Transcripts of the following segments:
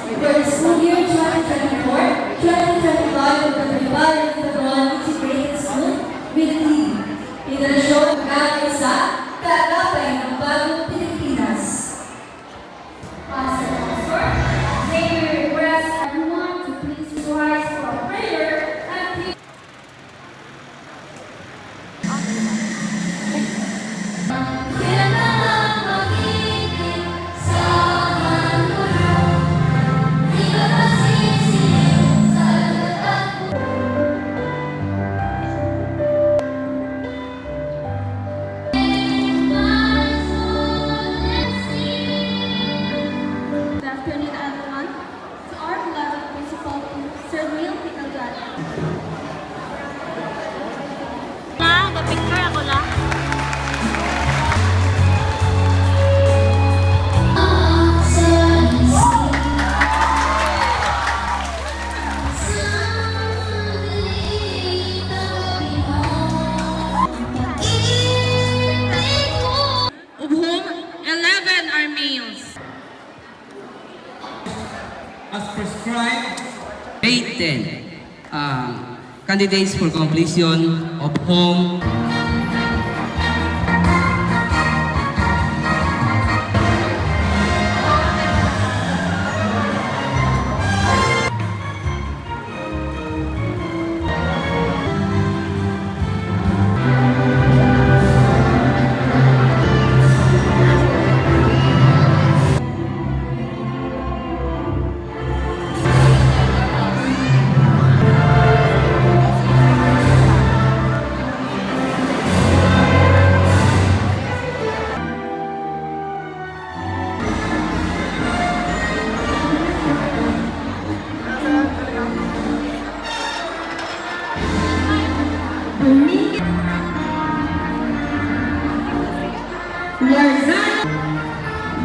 For the school year 2024-2025 of the Tribal Integral Integrated School with the team. Federasyon galing sa Kaagapay ng Bagong Pilipinas. Pastor Pastor, may we request everyone to please rise for prayer and please. Good afternoon, everyone. To our beloved Principal, Sir Will Pinagana. Picture ako lang. Of whom 11 are males. As prescribed, Grade 10, candidates for completion of home. Larzan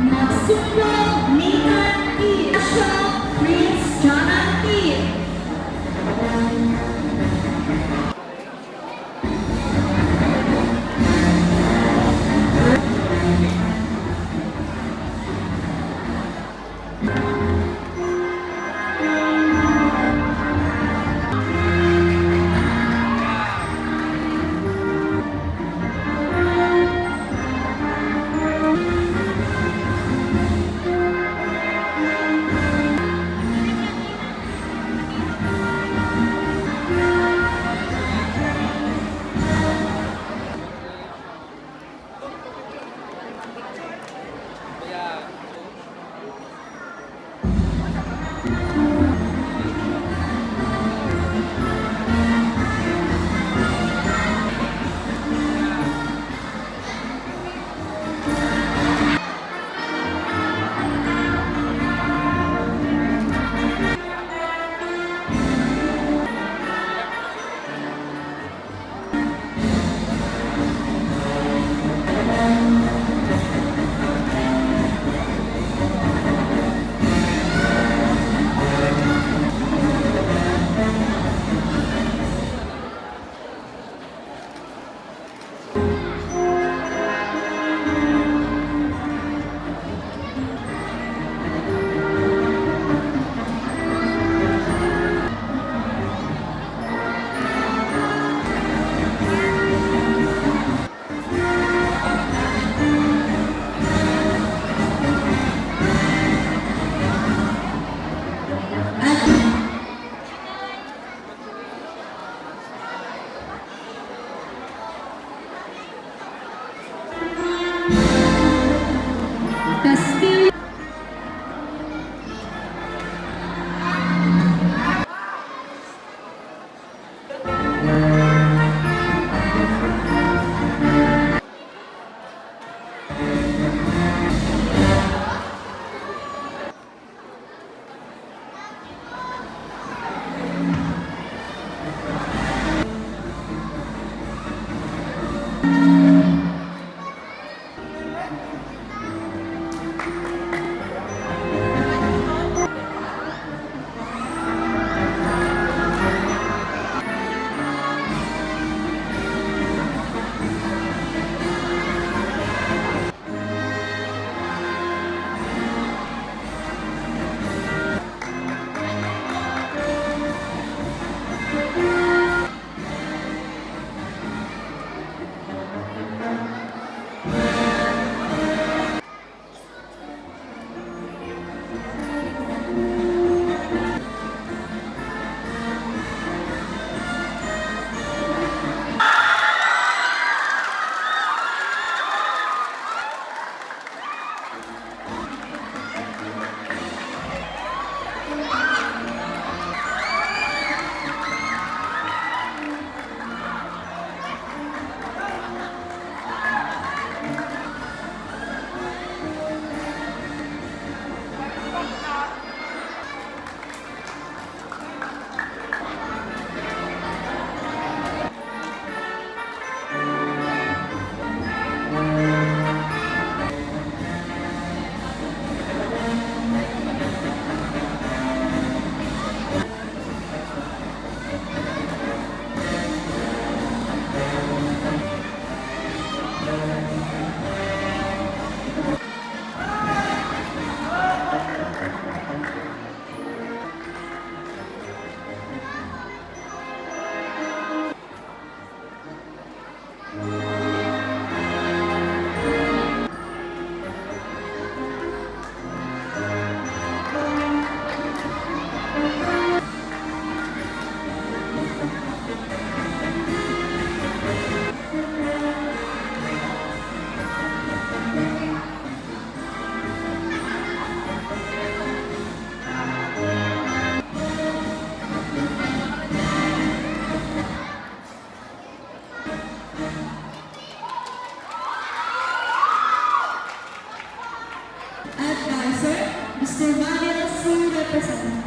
Masuko Nathan E. Ashok Prince Jonathan E. Castillo. representative.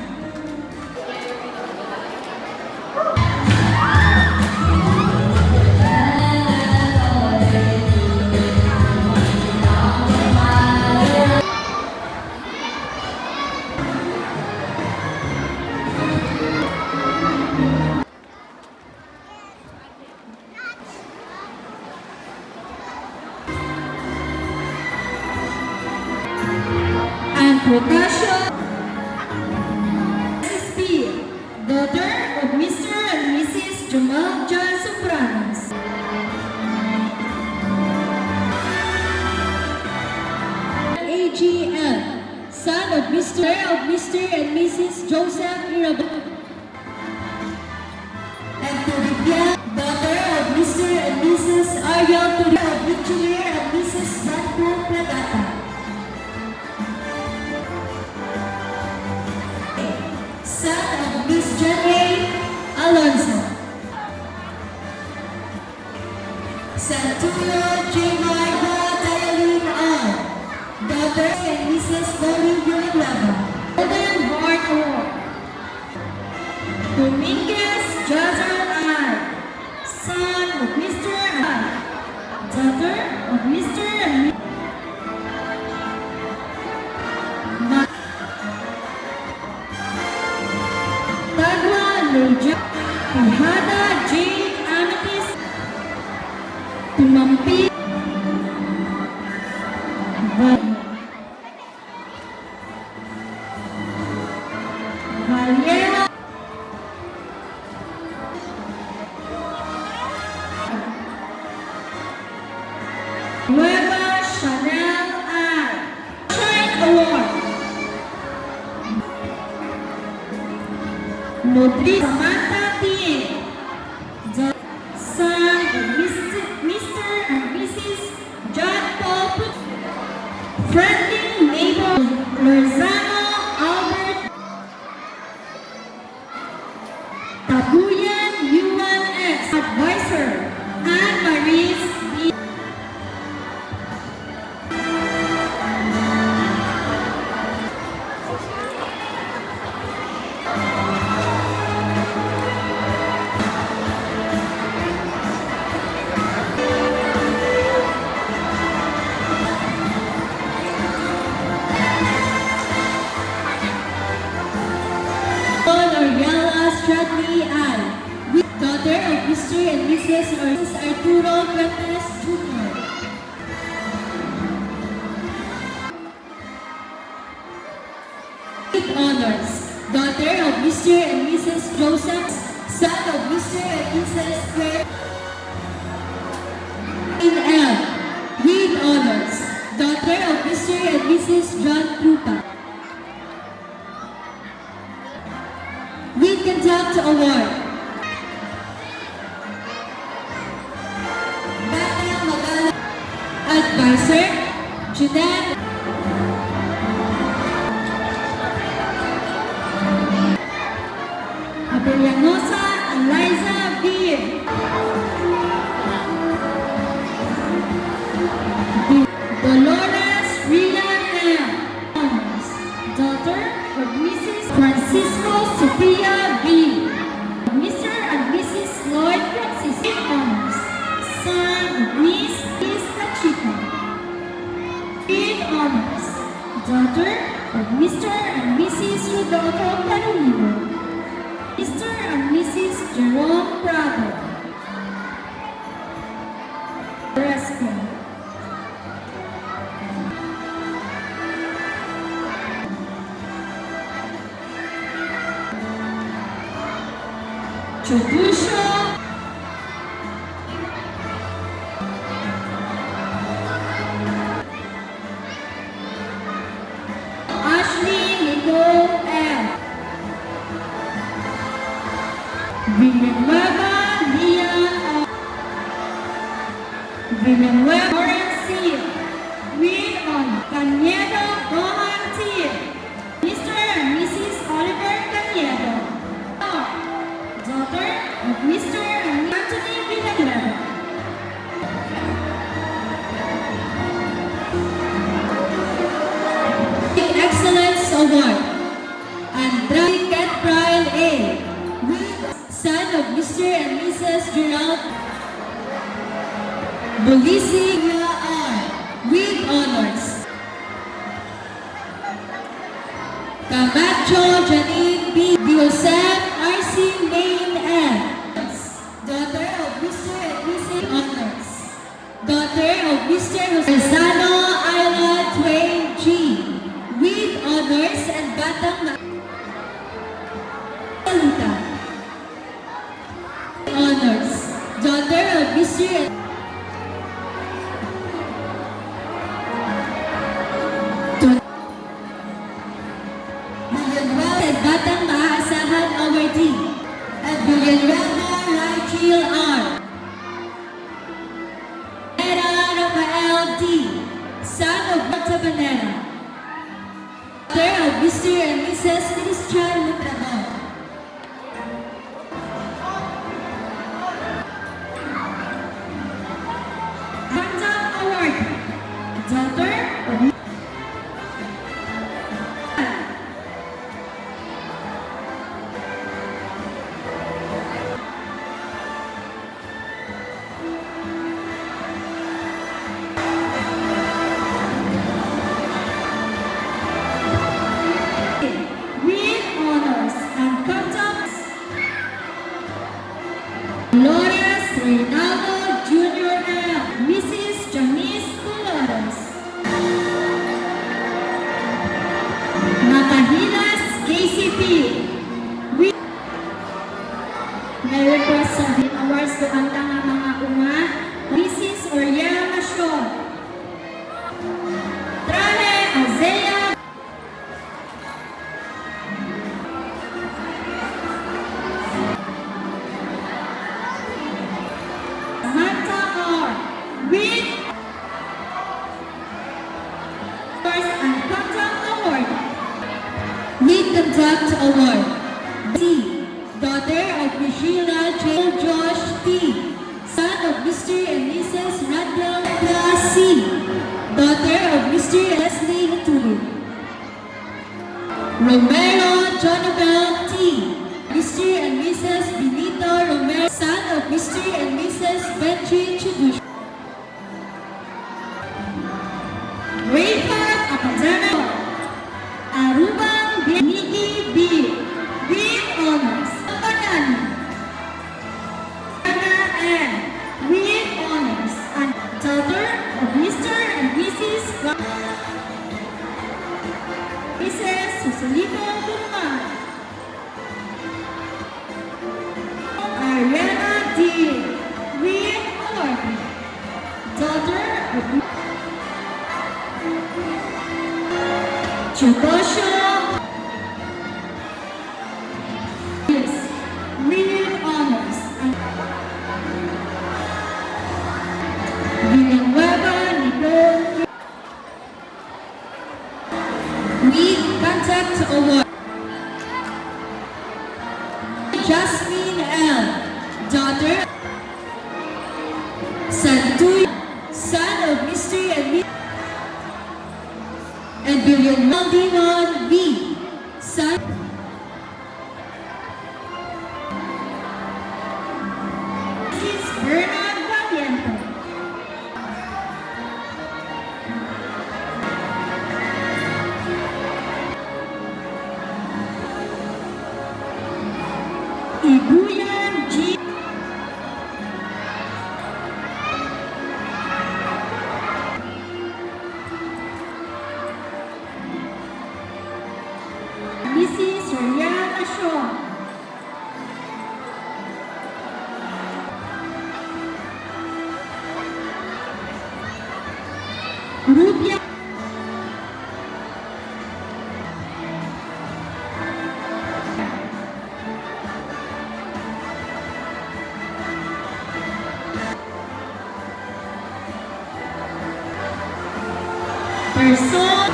And Procasio SSP, daughter of Mr. and Mrs. Jamal John Sopranos. AGL, son of Mr. and Mrs. Joseph Irabal. And Toribia, daughter of Mr. and Mrs. Ariel Toribia of Victoria and Mrs. Zanpo Plagata. Son of Miss Jenny Alonso. Santulo J. Marga Dialine R. Daughter and Mrs. Lori Villanueva. Golden Heart Award. Dominguez Jazzer R. Son of Mr. R. Daughter of Mr. and Mrs. Tagwa Leja, Tejada Jane Amethyst, Tumampi, Valera, Nueva Chanel R. Shine Award. Nodri Samantha T. Son of Mr. and Mrs. John Paul. Friendly neighbor Lorzano Albert. Tabuyan UNX Advisor Anne Marie B. Oriella Stradley Ann, with daughter of Mr. and Mrs. Arturo Fuentes Jr. With honors, daughter of Mr. and Mrs. Joseph, son of Mr. and Mrs. Claire. In L, with honors, daughter of Mr. and Mrs. John Trupa. With Conduct Award. Batang Magala Advisor, Jeanette Abellanosa Eliza Beer. Dolores Rila M. Thomas, daughter of Mrs. Francisco Sophia B. Mr. and Mrs. Lloyd Francis Thomas, son of Miss Pachico. With honors, daughter of Mr. and Mrs. Rodolfo Carolino. Mr. and Mrs. Jerome Prado. Resco. Chubusho, Ashley Nicole L. Villanueva Leon O. Villanueva Lawrence C. Will on Cañedo Roman T. Mr. and Mrs. Oliver Cañedo. Daughter of Mr. and Anthony Villanueva. Excellence Award. Mr. and Mrs. Gerald Bolisi R. with honors. Camacho Janine B. Joseph R.C. Main M. Daughter of Mr. and Mrs. Honors. Daughter of Mr. Rosano Isla Twain G. with honors and Batang Salita. Honors. Daughter of Mr. and at Batang Maasahan Awardee at Villanueva Rachel R. Era Rafael D. Son of Montabanera. Daughter of Mr. and Mrs. Christian Lutrabon. Batang Award. Daughter of with honors and conduct Dolores Reynaldo Jr. L. Mrs. Janice Dolores. Matahilas KCP. May request sa awards to kanta nga mga uma. Mrs. Oriela Masyon. Trane Azea Samantha R. with First and Conduct Award. Lead Conduct Award. C. Daughter of Michelle J. Josh T. Son of Mr. and Mrs. Randall C. Daughter of Mr. Leslie Hatuli. Romero Jonabel T. Mr. and Mrs. Benito Romero. Son of Mr. and Mrs. Benji Chidush. Rayford Apadana. Arubang Nikki B. with honors. Panani. Anna N. with honors. And daughter of Mr. and Mrs. Mrs. Susalito Guzman. Ariana D. with honors. Daughter of Chukosho with honors. Villanueva Nicole with Contact Award. Jasmine L. Daughter Santuy, son of Mr. and Mrs. and Villanueva B. Son Mrs. Bernard Valiente. Ibuyan G. Mrs. Rihanna Shaw. Rubia Person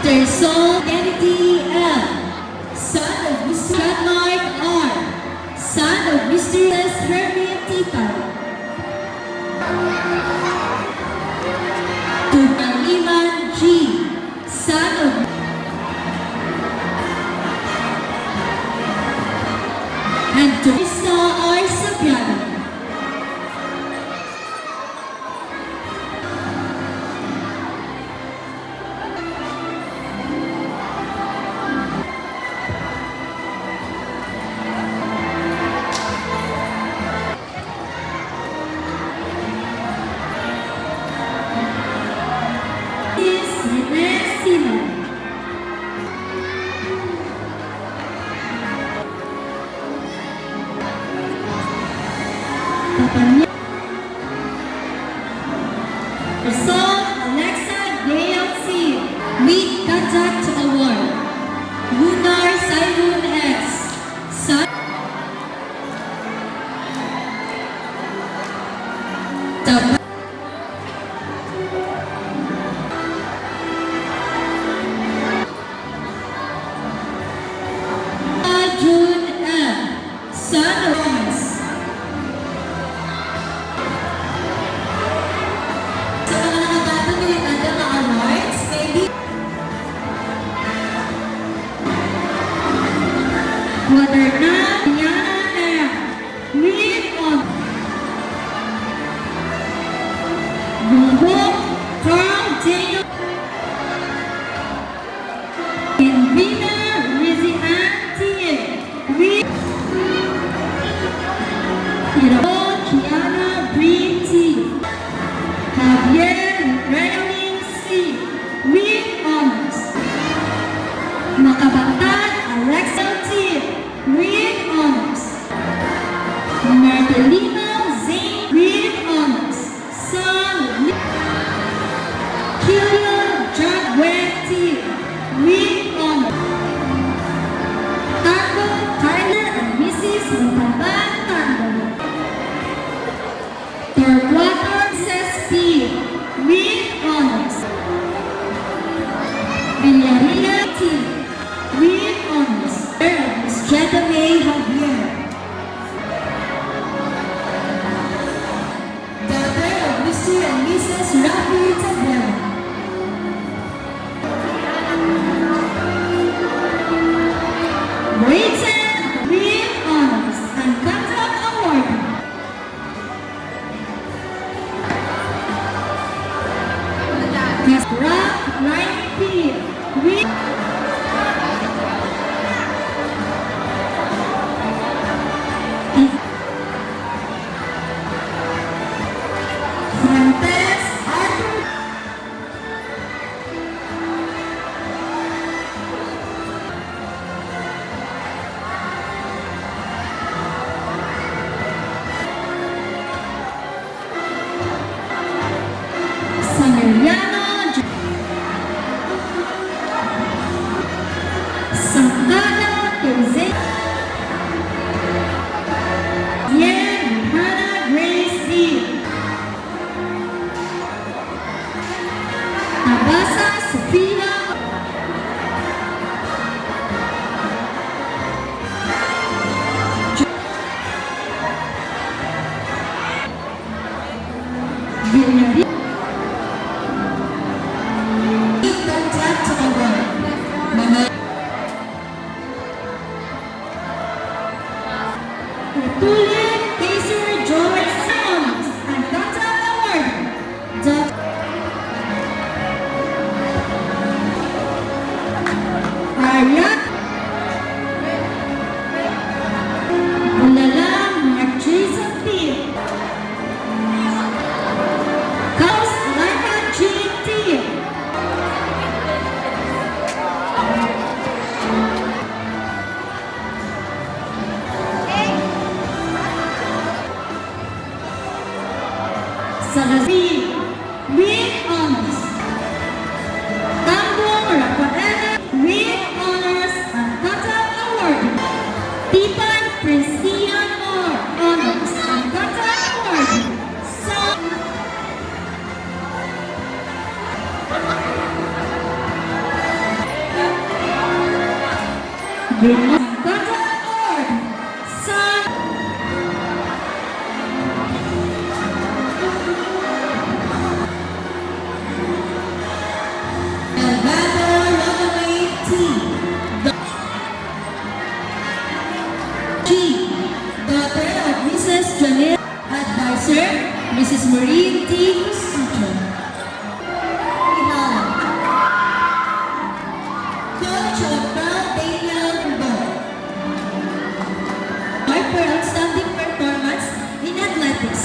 Terson Kennedy L. Son of Mr. Mark R. Son of Mr. S. Hermie Tita. Tupaliman G. Result, Alexa Dale C. Meet Conduct Award. Lunar Simon S. Son June M. Son of Thomas. Sa mga nakatatanggap ng mga awards, maybe Moderna, Diana M. Read on Bumbok, Carl Daniel Invina Rizianti Read Irao Kiana Briti Javier Renamin C. Read honors Makabatad Alexa T. Read honors Martelino Zane Read honors Son Killian Jagweti Read honors Tango Tyler and Mrs. Montalban Tango Torquato Cespi Read honors Villarreal T. Read honors Miss Jetta May Javier daughter of Mr. and Mrs. Rafi Tablero Brayton Read honors and contract award Rock Ryan P. Read Frances Arthur Samariano Santana Jose Yen Hannah Grace D. Abasa Sofia Villarreal Contact Award Mama Tulian Kaiser George Simmons and Contact Award Dr. Arya Bulala Marchesa P. Kaus Laika GT Salazar Read honors Tambong Rafaela Read honors and Contact Award Tipan Christian Moore honors and Contact Award Son Contact Award Son Elvado Rogamay T. G. Daughter of Mrs. Janet Advisor, Mrs. Marie T. Sucho. Coach of Brown Daniel Bo. For outstanding performance in athletics.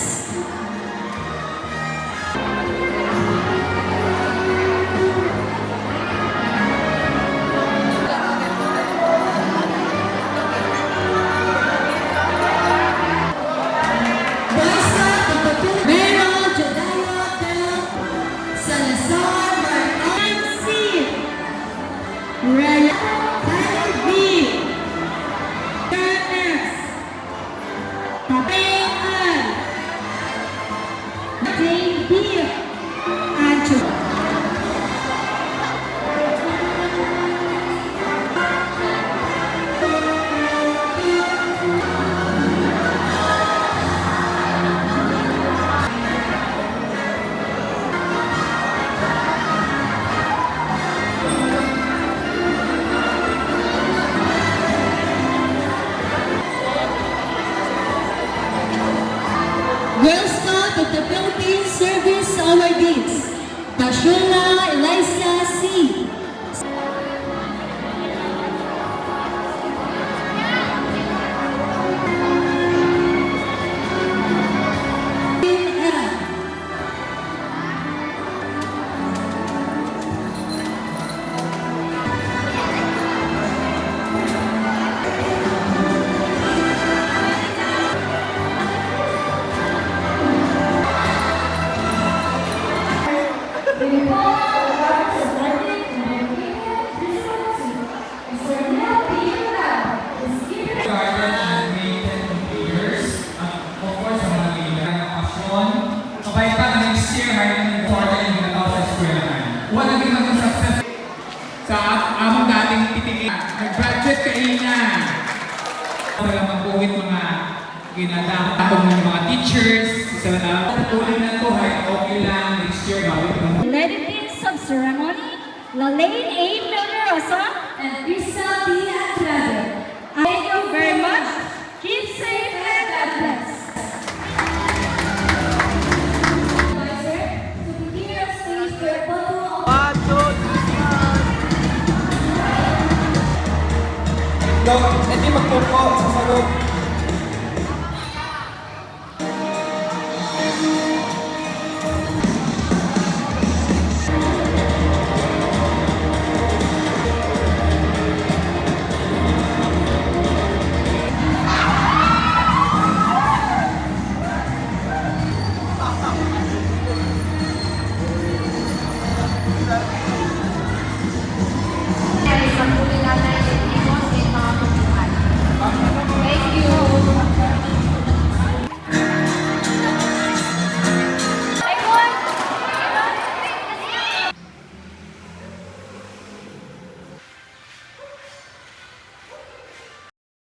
Boysa Meryl Jediah Bell Nag-budget kainan. Para mapuwit mga ginatapong ng mga teachers. Isa na, tuloy na to, okay lang, next year, gawin mo. Ladies of ceremony, Lalaine A. Villarosa and Crystal D. Andrade. Thank you very much. Keep safe and God bless. Advisor, to begin on stage for a photo of Hindi magpupo sa salog.